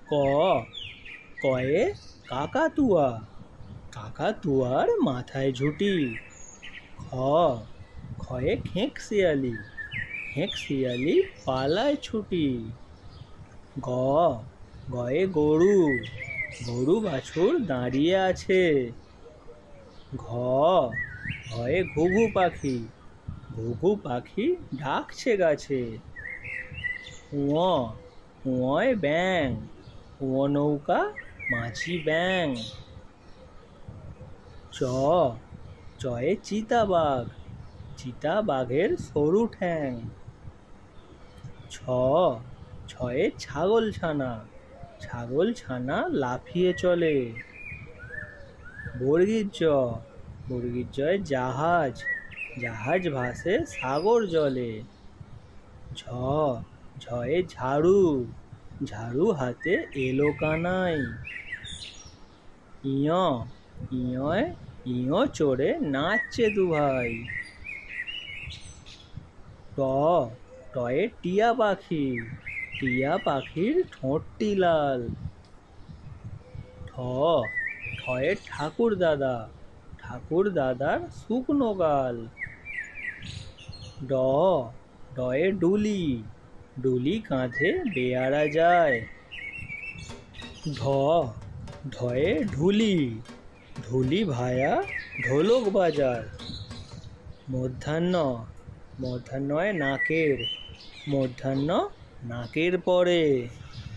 ক কয়ে কাকাতুয়া, কাকাতুয়ার মাথায় ঝুঁটি। খ খয়ে খেঁক শিয়ালি, খেঁক শিয়ালি পালায় ছুটি। গ গয়ে গরু, গরু বাছুর দাঁড়িয়ে আছে। ঘ ঘয়ে ঘুঘু পাখি, ঘুঘু পাখি ডাকছে গাছে। ঙ ঙয় ব্যাঙ, ঙ নৌকা মাঝি ব্যাঙ। চ চয়ে চিতাবাঘ, চিতাবাঘের সরু ঠ্যাং। ছ ছয়ে ছাগলছানা, ছাগলছানা লাফিয়ে চলে। বর্গীর জ, বর্গীর জয় জাহাজ, জাহাজ ভাসে সাগর জলে। ঝ ঝয়ে ঝাড়ু, ঝাড়ু হাতে এলো কানাই। ইয় ইয়য় ইয় চড়ে নাচছে দুভাই। ট টয়ে টিয়া পাখি, টিয়া পাখির ঠোঁটটি লাল। ঠ ঠয়ে ঠাকুর দাদা, ঠাকুর দাদার শুকনো গাল। ড ডয়ে ডুলি, ডুলি কাঁধে বেয়ারা যায়। ঢ ঢয়ে ঢুলি, ঢুলি ভায়া ঢোলক বাজায়। মধ্যাহ্ন, মধ্যাহ্নয় নাকের, মধ্যাহ্ন নাকের পরে।